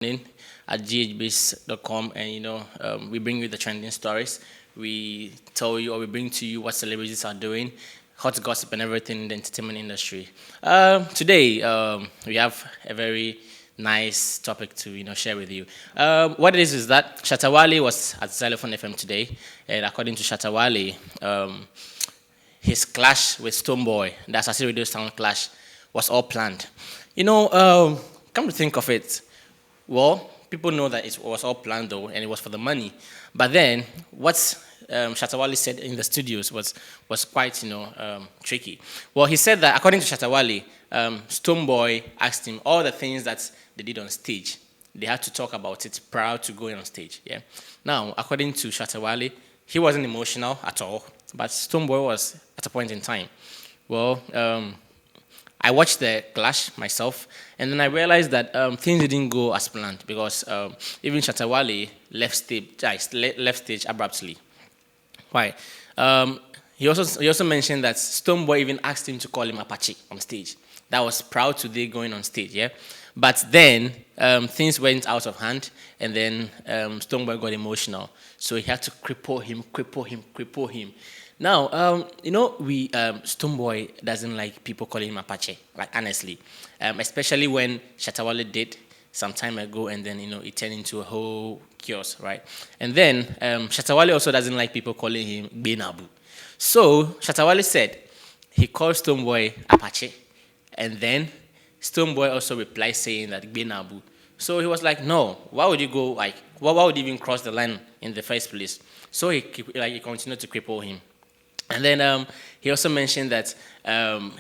in at ghbase.com, and we bring you the trending stories. We tell you, or we bring to you what celebrities are doing, hot gossip and everything in the entertainment industry. Today we have a very nice topic to share with you. What it is that Shatta Wale was at Xylophone FM today, and according to Shatta Wale, his clash with Stonebwoy, the Assassin Radio Sound clash, was all planned. Come to think of it, well, people know that it was all planned though, and it was for the money. But then, what Shatta Wale said in the studios was quite, tricky. Well, he said that according to Shatta Wale, Stonebwoy asked him all the things that they did on stage. They had to talk about it prior to going on stage. Yeah. Now, according to Shatta Wale, he wasn't emotional at all, but Stonebwoy was at a point in time. Well, I watched the clash myself, and then I realized that things didn't go as planned because even Shatta Wale left stage abruptly. Why? He also mentioned that Stonebwoy even asked him to call him Apache on stage. That was prior to they going on stage, yeah. But then things went out of hand, and then Stonebwoy got emotional, so he had to cripple him. Now, Stonebwoy doesn't like people calling him Apache, like honestly, especially when Shatta Wale did some time ago, and then it turned into a whole chaos, right? And then Shatta Wale also doesn't like people calling him Benabu. So Shatta Wale said he called Stonebwoy Apache, and then Stonebwoy also replied saying that Benabu. So he was like, no, why would you go why would you even cross the line in the first place? So he continued to cripple him. And then he also mentioned that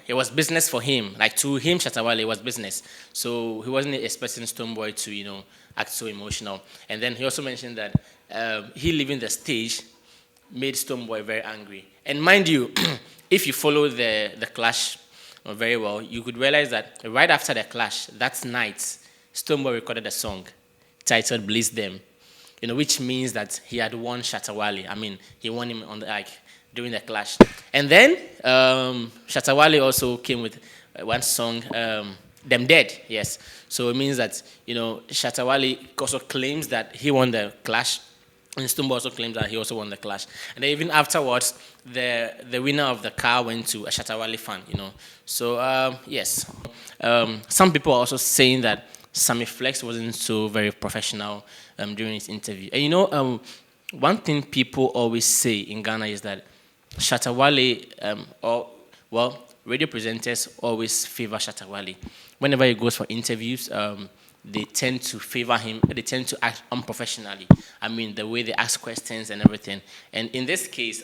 it was business for him. Like to him, Shatta Wale, it was business. So he wasn't expecting Stonebwoy to, act so emotional. And then he also mentioned that he leaving the stage made Stonebwoy very angry. And mind you, if you follow the clash very well, you could realize that right after the clash, that night, Stonebwoy recorded a song titled Bliss Them, which means that he had won Shatta Wale. I mean, he won him on the during the clash. And then Shatta Wale also came with one song, Them Dead, yes. So it means that, Shatta Wale also claims that he won the clash, and Stonebwoy also claims that he also won the clash. And then even afterwards, the winner of the car went to a Shatta Wale fan, So, yes. Some people are also saying that Sammy Flex wasn't so very professional during his interview. And one thing people always say in Ghana is that Shatta Wale, radio presenters always favor Shatta Wale. Whenever he goes for interviews, they tend to favor him. They tend to act unprofessionally. I mean, the way they ask questions and everything. And in this case,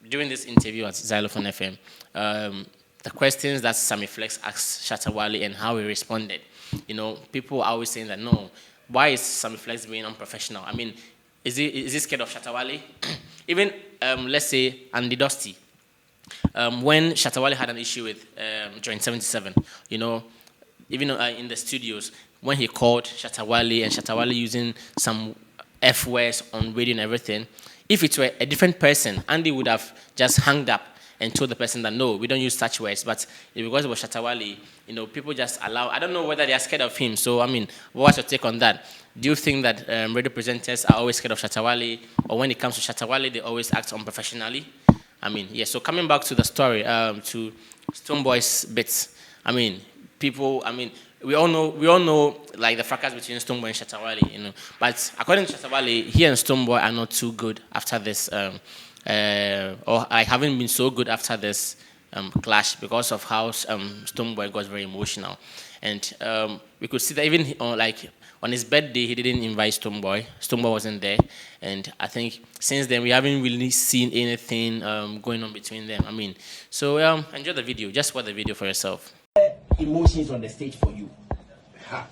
during this interview at Xylophone FM, the questions that Sammy Flex asked Shatta Wale and how he responded, people are always saying that, no, why is Sammy Flex being unprofessional? I mean, is he scared of Shatta Wale? Even, let's say, Andy Dusty, when Shatta Wale had an issue with Joint 77, even in the studios, when he called Shatta Wale and Shatta Wale using some F words on radio and everything, if it were a different person, Andy would have just hung up and told the person that, no, we don't use such words. But because it was Shatta Wale, people just allow. I don't know whether they are scared of him. So, what's your take on that? Do you think that radio presenters are always scared of Shatta Wale? Or when it comes to Shatta Wale, they always act unprofessionally? Yes. So coming back to the story, to Stonebwoy's bits, we all know like the fracas between Stonebwoy and Shatta Wale, But according to Shatta Wale, he and Stonebwoy are not too good after this, or I haven't been so good after this clash because of how Stonebwoy got very emotional. And we could see that even on his birthday, he didn't invite Stonebwoy. Stonebwoy wasn't there. And I think since then, we haven't really seen anything going on between them. So enjoy the video. Just watch the video for yourself. Emotions on the stage for you. Ha.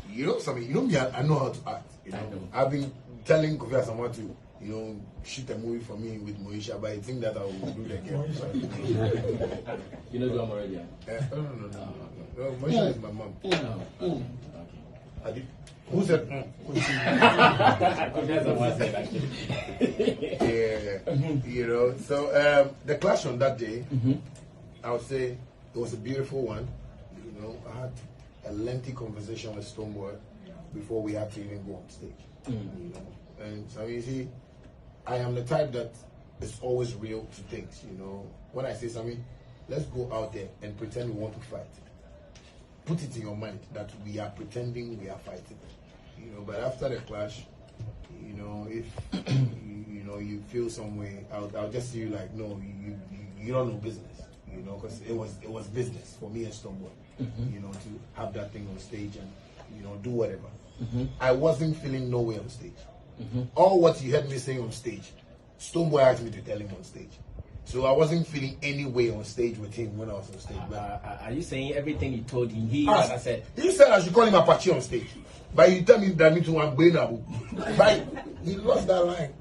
Me, I know how to act. I've been telling Kofi Asamoah to, shoot a movie for me with Moesha, but I think that I will do the girl. You know I'm already. No. Moesha is my mom. Okay. Who said? Yeah. So the clash on that day, I would say it was a beautiful one. I had a lengthy conversation with Stonebwoy before we had to even go on stage. You know, and so you see, I am the type that is always real to things. You know, when I say something, let's go out there and pretend we want to fight. Put it in your mind that we are pretending we are fighting. You know, but after the clash, you know, if you know you feel some way, I'll just see you like, no, you don't know business. You know, because it was business for me and Stonebwoy. You know, to have that thing on stage and you know do whatever. I wasn't feeling no way on stage. All what you heard me saying on stage, Stonebwoy asked me to tell him on stage. So I wasn't feeling any way on stage with him when I was on stage. Are you saying everything you told him? I said I should call him Apache on stage. But you tell me that me to one brain abu. But he lost that line.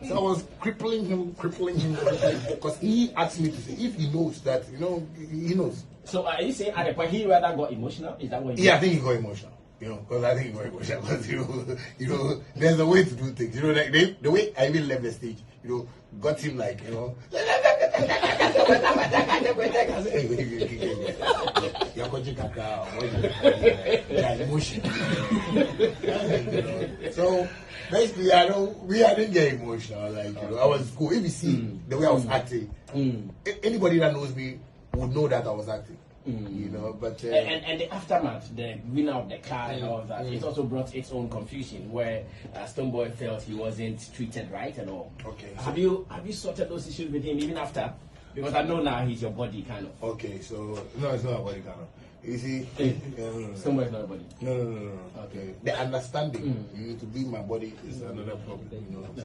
So I was crippling him because he asked me to say if he knows that, you know, he knows. So are you saying at the point he rather got emotional? Is that what you Yeah, I think he got emotional. You know, because I think he got emotional. Because you know, there's a way to do things. You know, like the way I even left the stage, you know, got him like, you know. Emotion. So basically, we didn't get emotional. Like, you know, I was cool. If you see the way I was acting, anybody that knows me would know that I was acting. You know, but and the aftermath, the winner of the car and all of that, it also brought its own confusion where Stonebwoy felt he wasn't treated right at all. Okay. So have you sorted those issues with him even after? Because I know now he's your body kind of. Okay, so no, it's not a body kind of. You see, Stonebwoy is not a body. No. Okay. The understanding to be my body is another problem. You know.